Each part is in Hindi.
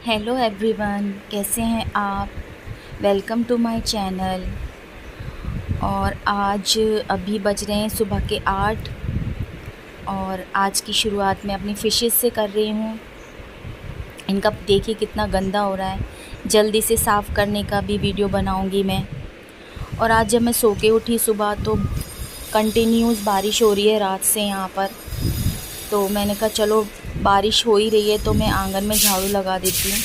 हेलो एवरीवन, कैसे हैं आप। Welcome to my channel. और आज अभी बज रहे हैं सुबह के 8 और आज की शुरुआत मैं अपनी फ़िशेस से कर रही हूँ। इनका देखिए कितना गंदा हो रहा है, जल्दी से साफ़ करने का भी वीडियो बनाऊँगी मैं। और आज जब मैं सो के उठी सुबह तो कंटिन्यूस बारिश हो रही है रात से यहाँ पर। तो मैंने कहा चलो बारिश हो ही रही है तो मैं आंगन में झाड़ू लगा देती हूँ,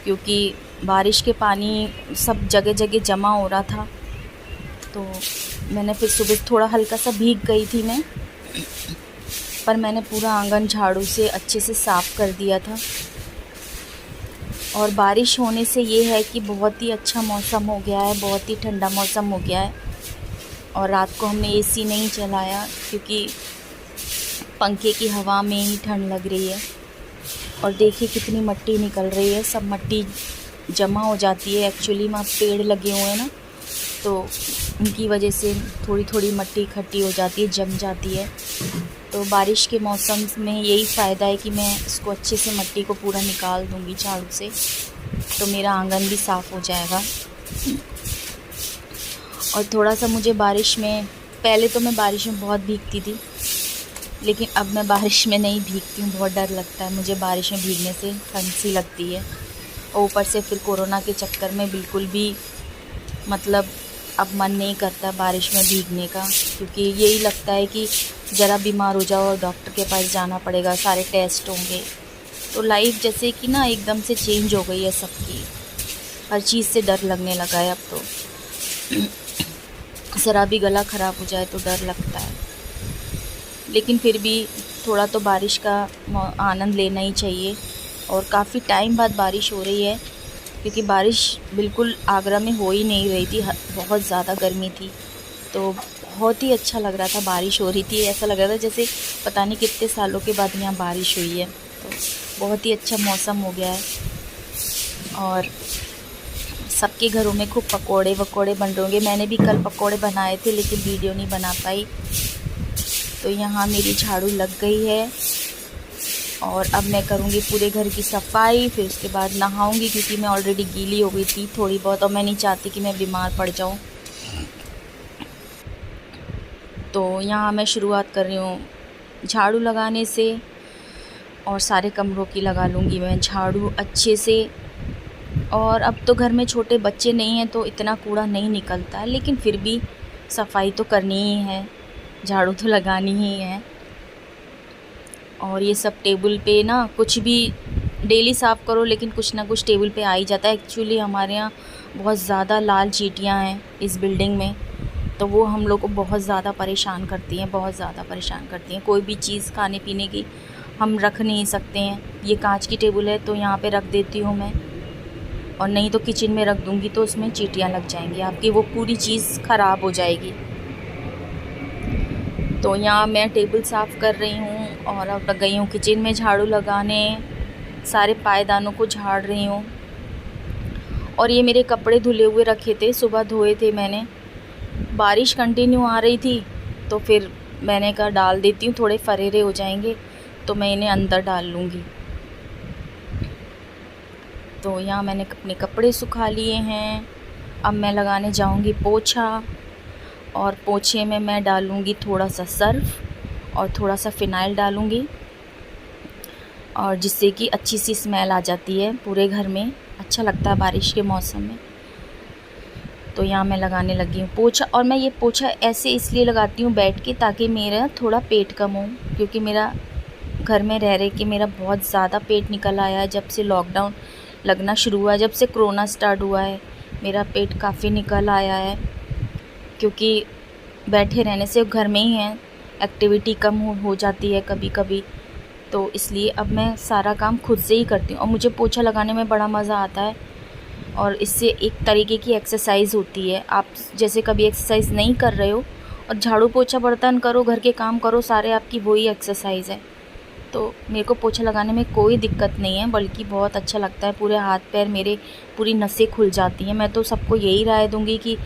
क्योंकि बारिश के पानी सब जगह जगह जमा हो रहा था। तो मैंने फिर सुबह थोड़ा हल्का सा भीग गई थी मैं, पर मैंने पूरा आंगन झाड़ू से अच्छे से साफ़ कर दिया था। और बारिश होने से ये है कि बहुत ही अच्छा मौसम हो गया है, बहुत ही ठंडा मौसम हो गया है। और रात को हमने एसी नहीं चलाया क्योंकि पंखे की हवा में ही ठंड लग रही है। और देखिए कितनी मिट्टी निकल रही है, सब मिट्टी जमा हो जाती है। एक्चुअली वहाँ पेड़ लगे हुए हैं ना, तो उनकी वजह से थोड़ी थोड़ी मिट्टी इकट्ठी हो जाती है, जम जाती है। तो बारिश के मौसम में यही फ़ायदा है कि मैं इसको अच्छे से मिट्टी को पूरा निकाल दूँगी झाड़ू से, तो मेरा आंगन भी साफ़ हो जाएगा। और थोड़ा सा मुझे बारिश में, पहले तो मैं बारिश में बहुत भीगती थी, लेकिन अब मैं बारिश में नहीं भीगती हूँ। बहुत डर लगता है मुझे बारिश में भीगने से, ठंड सी लगती है। और ऊपर से फिर कोरोना के चक्कर में बिल्कुल भी मतलब अब मन नहीं करता बारिश में भीगने का, क्योंकि यही लगता है कि ज़रा बीमार हो जाओ और डॉक्टर के पास जाना पड़ेगा, सारे टेस्ट होंगे। तो लाइफ जैसे कि ना एकदम से चेंज हो गई है सबकी, हर चीज़ से डर लगने लगा है अब तो। ज़रा भी गला ख़राब हो जाए तो डर लगता है, लेकिन फिर भी थोड़ा तो बारिश का आनंद लेना ही चाहिए। और काफ़ी टाइम बाद बारिश हो रही है, क्योंकि बारिश बिल्कुल आगरा में हो ही नहीं रही थी, बहुत ज़्यादा गर्मी थी। तो बहुत ही अच्छा लग रहा था, बारिश हो रही थी, ऐसा लग रहा था जैसे पता नहीं कितने सालों के बाद यहाँ बारिश हुई है। तो बहुत ही अच्छा मौसम हो गया है। और सबके घरों में खूब पकोड़े वकोड़े बन रहे होंगे। मैंने भी कल पकोड़े बनाए थे, लेकिन वीडियो नहीं बना पाई। तो यहाँ मेरी झाड़ू लग गई है और अब मैं करूँगी पूरे घर की सफाई। फिर उसके बाद नहाऊँगी, क्योंकि मैं ऑलरेडी गीली हो गई थी थोड़ी बहुत, और मैं नहीं चाहती कि मैं बीमार पड़ जाऊँ। तो यहाँ मैं शुरुआत कर रही हूँ झाड़ू लगाने से, और सारे कमरों की लगा लूँगी मैं झाड़ू अच्छे से। और अब तो घर में छोटे बच्चे नहीं हैं तो इतना कूड़ा नहीं निकलता है, लेकिन फिर भी सफाई तो करनी ही है, झाड़ू तो लगानी ही है। और ये सब टेबल पे ना, कुछ भी डेली साफ़ करो लेकिन कुछ ना कुछ टेबल पे आ ही जाता है। एक्चुअली हमारे यहाँ बहुत ज़्यादा लाल चींटियाँ हैं इस बिल्डिंग में, तो वो हम लोग को बहुत ज़्यादा परेशान करती हैं, बहुत ज़्यादा परेशान करती हैं। कोई भी चीज़ खाने पीने की हम रख नहीं सकते हैं। ये कांच की टेबल है तो यहाँ पे रख देती हूँ मैं, और नहीं तो किचन में रख दूँगी तो उसमें चींटियाँ लग जाएंगी, आपकी वो पूरी चीज़ ख़राब हो जाएगी। तो यहाँ मैं टेबल साफ़ कर रही हूँ और अब गई हूँ किचन में झाड़ू लगाने, सारे पायदानों को झाड़ रही हूँ। और ये मेरे कपड़े धुले हुए रखे थे, सुबह धोए थे मैंने। बारिश कंटिन्यू आ रही थी तो फिर मैंने कहा डाल देती हूँ, थोड़े फरेरे हो जाएंगे तो मैं इन्हें अंदर डाल लूँगी। तो यहाँ मैंने अपने कपड़े सुखा लिए हैं। अब मैं लगाने जाऊँगी पोछा, और पोछे में मैं डालूँगी थोड़ा सा सर्फ और थोड़ा सा फ़िनाइल डालूँगी, और जिससे कि अच्छी सी स्मेल आ जाती है पूरे घर में, अच्छा लगता है बारिश के मौसम में। तो यहाँ मैं लगाने लगी हूँ पोछा। और मैं ये पोछा ऐसे इसलिए लगाती हूँ बैठ के, ताकि मेरा थोड़ा पेट कम हो, क्योंकि मेरा घर में रह रहे कि मेरा बहुत ज़्यादा पेट निकल आया है। जब से लॉकडाउन लगना शुरू हुआ है, जब से कोरोना स्टार्ट हुआ है, मेरा पेट काफ़ी निकल आया है, क्योंकि बैठे रहने से घर में ही हैं, एक्टिविटी कम हो जाती है कभी कभी। तो इसलिए अब मैं सारा काम खुद से ही करती हूँ, और मुझे पोछा लगाने में बड़ा मज़ा आता है। और इससे एक तरीके की एक्सरसाइज होती है। आप जैसे कभी एक्सरसाइज नहीं कर रहे हो और झाड़ू पोछा बर्तन करो, घर के काम करो सारे, आपकी वही एक्सरसाइज है। तो मेरे को पोछा लगाने में कोई दिक्कत नहीं है, बल्कि बहुत अच्छा लगता है। पूरे हाथ पैर मेरे, पूरी नसें खुल जाती हैं। मैं तो सबको यही राय दूँगी कि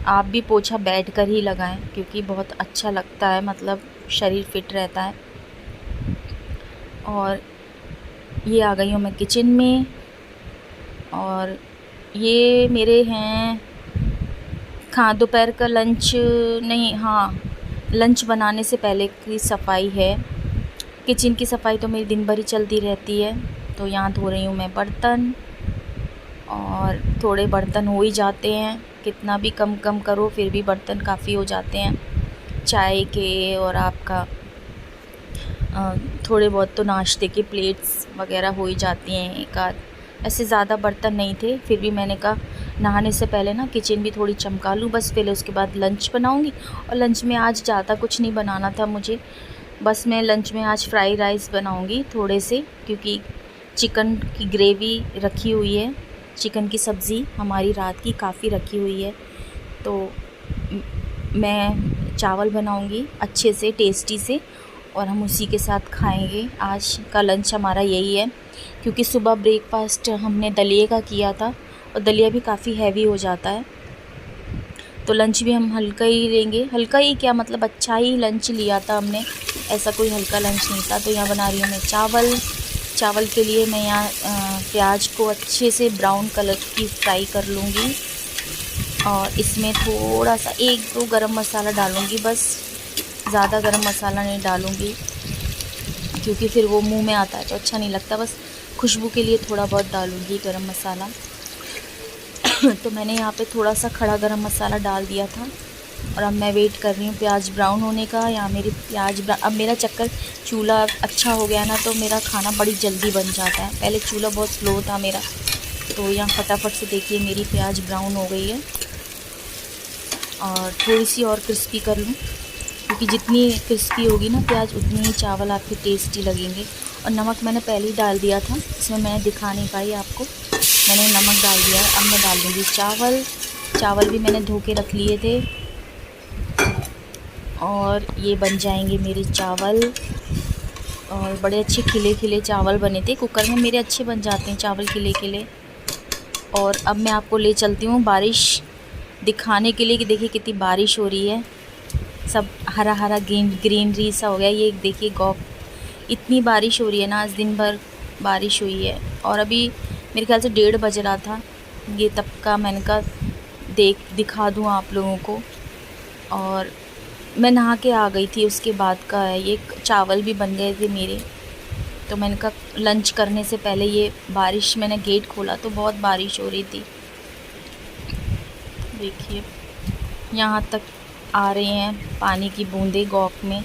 आप भी पोछा बैठकर ही लगाएं, क्योंकि बहुत अच्छा लगता है, मतलब शरीर फिट रहता है। और ये आ गई हूँ मैं किचन में, और ये मेरे हैं दोपहर का लंच, नहीं हाँ, लंच बनाने से पहले की सफाई है। किचन की सफाई तो मेरी दिन भर ही चलती रहती है। तो यहाँ धो रही हूँ मैं बर्तन, और थोड़े बर्तन हो ही जाते हैं, कितना भी कम कम करो फिर भी बर्तन काफ़ी हो जाते हैं चाय के, और आपका थोड़े बहुत तो नाश्ते के प्लेट्स वगैरह हो ही जाती हैं एक आध। ऐसे ज़्यादा बर्तन नहीं थे, फिर भी मैंने कहा नहाने से पहले ना किचन भी थोड़ी चमका लूँ बस, पहले उसके बाद लंच बनाऊँगी। और लंच में आज ज़्यादा कुछ नहीं बनाना था मुझे, बस मैं लंच में आज फ्राई राइस बनाऊँगी थोड़े से, क्योंकि चिकन की ग्रेवी रखी हुई है, चिकन की सब्ज़ी हमारी रात की काफ़ी रखी हुई है। तो मैं चावल बनाऊँगी अच्छे से टेस्टी से, और हम उसी के साथ खाएंगे। आज का लंच हमारा यही है, क्योंकि सुबह ब्रेकफास्ट हमने दलिए का किया था, और दलिया भी काफ़ी हैवी हो जाता है, तो लंच भी हम हल्का ही लेंगे। हल्का ही क्या मतलब, अच्छा ही लंच लिया था हमने, ऐसा कोई हल्का लंच नहीं था। तो यहाँ बना रही हूँ मैं चावल। चावल के लिए मैं यहाँ प्याज को अच्छे से ब्राउन कलर की फ्राई कर लूँगी, और इसमें थोड़ा सा 1-2 गरम मसाला डालूँगी बस, ज़्यादा गरम मसाला नहीं डालूँगी, क्योंकि फिर वो मुंह में आता है तो अच्छा नहीं लगता। बस खुशबू के लिए थोड़ा बहुत डालूँगी गरम मसाला। तो मैंने यहाँ पे थोड़ा सा खड़ा गरम मसाला डाल दिया था, और अब मैं वेट कर रही हूँ प्याज ब्राउन होने का। यहाँ मेरी अब मेरा चक्कर चूल्हा अच्छा हो गया ना, तो मेरा खाना बड़ी जल्दी बन जाता है। पहले चूल्हा बहुत स्लो था मेरा, तो यहाँ फटाफट से देखिए मेरी प्याज ब्राउन हो गई है। और थोड़ी सी और क्रिस्पी कर लूँ, क्योंकि जितनी क्रिस्पी होगी ना प्याज, उतनी ही चावल आपके टेस्टी लगेंगे। और नमक मैंने पहले ही डाल दिया था, इसमें मैंने दिखा नहीं पाई आपको, मैंने नमक डाल दिया है। अब मैं डाल दूँगी चावल। चावल भी मैंने धो के रख लिए थे, और ये बन जाएंगे मेरे चावल। और बड़े अच्छे खिले खिले चावल बने थे, कुकर में मेरे अच्छे बन जाते हैं चावल खिले खिले। और अब मैं आपको ले चलती हूँ बारिश दिखाने के लिए, कि देखिए कितनी बारिश हो रही है, सब हरा हरा ग्रीनरी सा हो गया। ये देखिए गौ, इतनी बारिश हो रही है ना, आज दिन भर बारिश हुई है। और अभी मेरे ख्याल से 1:30 बज रहा था, ये तब का मैंने कहा दिखा दूँ आप लोगों को। और मैं नहा के आ गई थी, उसके बाद का है ये। चावल भी बन गए थे मेरे, तो मैंने कहा लंच करने से पहले ये बारिश, मैंने गेट खोला तो बहुत बारिश हो रही थी। देखिए यहाँ तक आ रहे हैं पानी की बूंदें गॉक में।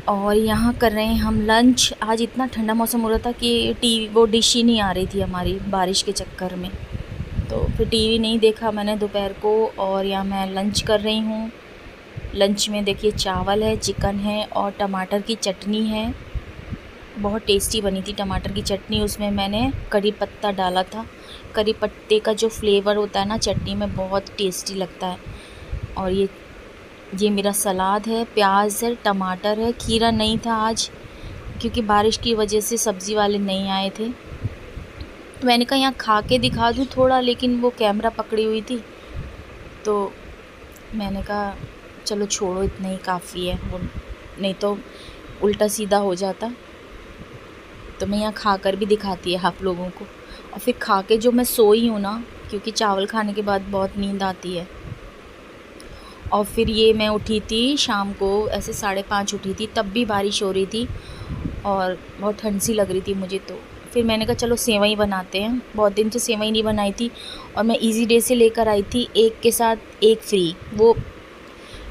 और यहाँ कर रहे हैं हम लंच। आज इतना ठंडा मौसम हो रहा था कि वो डिश ही नहीं आ रही थी हमारी बारिश के चक्कर में, तो फिर टीवी नहीं देखा मैंने दोपहर को। और यहाँ मैं लंच कर रही हूँ। लंच में देखिए चावल है, चिकन है, और टमाटर की चटनी है, बहुत टेस्टी बनी थी टमाटर की चटनी। उसमें मैंने करी पत्ता डाला था, करी पत्ते का जो फ्लेवर होता है ना चटनी में, बहुत टेस्टी लगता है। और ये मेरा सलाद है, प्याज है, टमाटर है। खीरा नहीं था आज, क्योंकि बारिश की वजह से सब्ज़ी वाले नहीं आए थे। तो मैंने कहा यहाँ खा के दिखा दूँ थोड़ा, लेकिन वो कैमरा पकड़ी हुई थी, तो मैंने कहा चलो छोड़ो, इतना ही काफ़ी है, वो नहीं तो उल्टा सीधा हो जाता। तो मैं यहाँ खा कर भी दिखाती है आप लोगों को। और फिर खा के जो मैं सोई हूँ ना, क्योंकि चावल खाने के बाद बहुत नींद आती है। और फिर ये मैं उठी थी शाम को, ऐसे 5:30 उठी थी, तब भी बारिश हो रही थी और बहुत ठंड सी लग रही थी मुझे। तो फिर मैंने कहा चलो सेवई बनाते हैं, बहुत दिन से सेवई नहीं बनाई थी। और मैं इजी डे से लेकर आई थी, एक के साथ एक फ्री, वो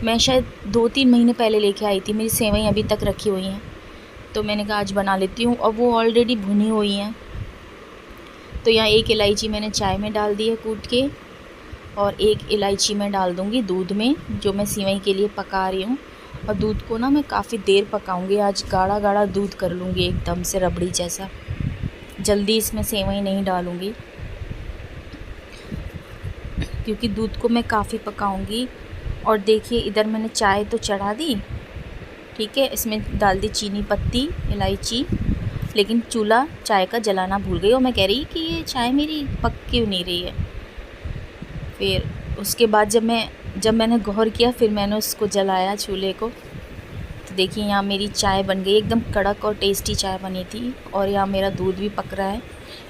मैं शायद 2-3 महीने पहले लेके आई थी। मेरी सेवई अभी तक रखी हुई हैं, तो मैंने कहा आज बना लेती हूँ। और वो ऑलरेडी भुनी हुई हैं। तो यहाँ एक इलायची मैंने चाय में डाल दी है कूट के, और एक इलायची मैं डाल दूँगी दूध में, जो मैं सेवई के लिए पका रही हूँ। और दूध को ना मैं काफ़ी देर पकाऊँगी, आज गाढ़ा गाढ़ा दूध कर लूँगी, एकदम से रबड़ी जैसा। जल्दी इसमें सेवई नहीं डालूँगी, क्योंकि दूध को मैं काफ़ी पकाऊँगी। और देखिए इधर मैंने चाय तो चढ़ा दी, ठीक है, इसमें डाल दी चीनी पत्ती, इलायची, लेकिन चूल्हा चाय का जलाना भूल गई। और मैं कह रही कि ये चाय मेरी पक क्यों नहीं रही है। फिर उसके बाद जब मैंने गौर किया, फिर मैंने उसको जलाया चूल्हे को, तो देखिए यहाँ मेरी चाय बन गई, एकदम कड़क और टेस्टी चाय बनी थी। और यहाँ मेरा दूध भी पक रहा है,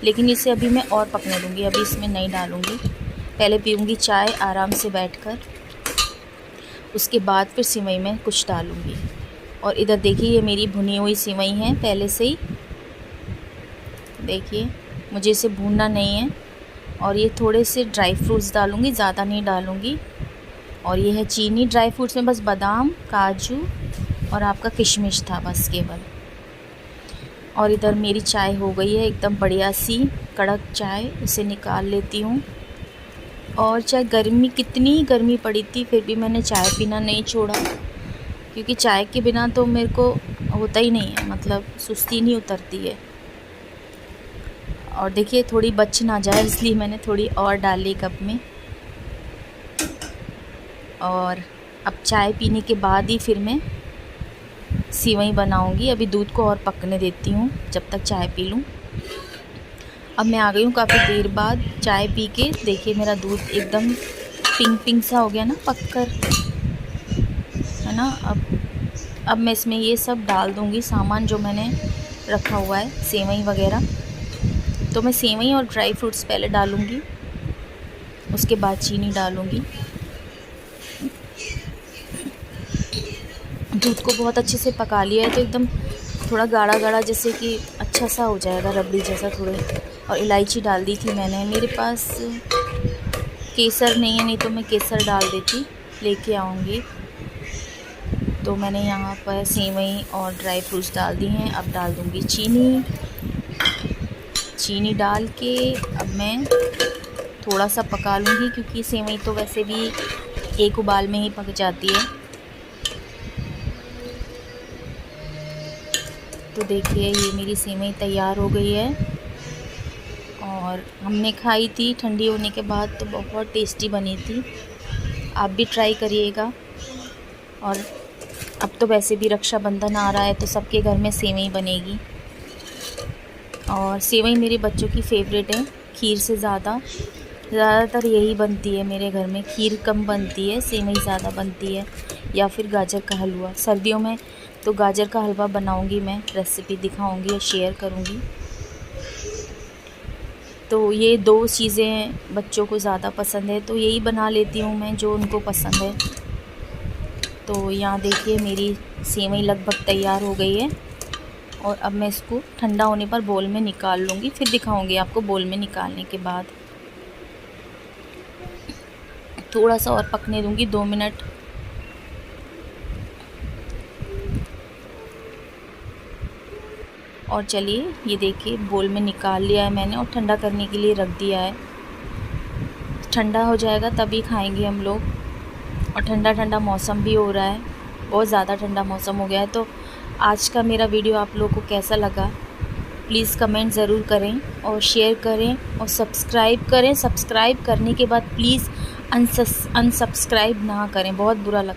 लेकिन इसे अभी मैं और पकने दूँगी, अभी इसमें नहीं डालूँगी। पहले पीऊँगी चाय आराम से बैठकर, उसके बाद फिर सिवई में कुछ डालूँगी। और इधर देखिए ये मेरी भुनी हुई सिवई है पहले से ही, देखिए मुझे इसे भूनना नहीं है। और ये थोड़े से ड्राई फ्रूट्स डालूँगी, ज़्यादा नहीं डालूँगी। और ये है चीनी, ड्राई फ्रूट्स में बस बादाम, काजू और आपका किशमिश था बस केवल। और इधर मेरी चाय हो गई है एकदम बढ़िया सी कड़क चाय, इसे निकाल लेती हूँ। और चाहे गर्मी, कितनी गर्मी पड़ी थी, फिर भी मैंने चाय पीना नहीं छोड़ा, क्योंकि चाय के बिना तो मेरे को होता ही नहीं है, मतलब सुस्ती नहीं उतरती है। और देखिए थोड़ी बच ना जाए इसलिए मैंने थोड़ी और डाली कप में। और अब चाय पीने के बाद ही फिर मैं सिवई बनाऊंगी। अभी दूध को और पकने देती हूँ जब तक चाय पी लूँ। अब मैं आ गई हूँ काफ़ी देर बाद चाय पी के। देखिए मेरा दूध एकदम पिंक पिंक सा हो गया ना पककर, है ना। अब मैं इसमें ये सब डाल दूँगी सामान जो मैंने रखा हुआ है, सेवई वगैरह। तो मैं सेवई और ड्राई फ्रूट्स पहले डालूँगी, उसके बाद चीनी डालूँगी। दूध को बहुत अच्छे से पका लिया है, तो एकदम थोड़ा गाढ़ा गाढ़ा, जैसे कि अच्छा सा हो जाएगा, रबड़ी जैसा थोड़े। और इलायची डाल दी थी मैंने, मेरे पास केसर नहीं है, नहीं तो मैं केसर डाल देती, लेके आऊँगी। तो मैंने यहाँ पर सेवई और ड्राई फ्रूट्स डाल दी हैं। अब डाल दूँगी चीनी डाल के अब मैं थोड़ा सा पका लूँगी, क्योंकि सेवई तो वैसे भी एक उबाल में ही पक जाती है। तो देखिए ये मेरी सेवई तैयार हो गई है, और हमने खाई थी ठंडी होने के बाद, तो बहुत टेस्टी बनी थी। आप भी ट्राई करिएगा। और अब तो वैसे भी रक्षाबंधन आ रहा है, तो सबके घर में सेवई बनेगी। और सेवई मेरे बच्चों की फेवरेट है, खीर से ज़्यादातर यही बनती है मेरे घर में। खीर कम बनती है, सेवई ज़्यादा बनती है, या फिर गाजर का हलवा। सर्दियों में तो गाजर का हलवा बनाऊंगी मैं, रेसिपी दिखाऊंगी और शेयर करूंगी। तो ये दो चीज़ें बच्चों को ज़्यादा पसंद है, तो यही बना लेती हूँ मैं जो उनको पसंद है। तो यहाँ देखिए मेरी सेवई लगभग तैयार हो गई है, और अब मैं इसको ठंडा होने पर बोल में निकाल लूँगी, फिर दिखाऊंगी आपको बोल में निकालने के बाद। थोड़ा सा और पकने दूँगी, 2 मिनट। और चलिए ये देखिए बोल में निकाल लिया है मैंने, और ठंडा करने के लिए रख दिया है। ठंडा हो जाएगा तभी खाएंगे हम लोग। और ठंडा ठंडा मौसम भी हो रहा है, बहुत ज़्यादा ठंडा मौसम हो गया है। तो आज का मेरा वीडियो आप लोगों को कैसा लगा, प्लीज़ कमेंट ज़रूर करें और शेयर करें और सब्सक्राइब करें। सब्सक्राइब करने के बाद प्लीज़ अनसब्सक्राइब ना करें, बहुत बुरा लगता है।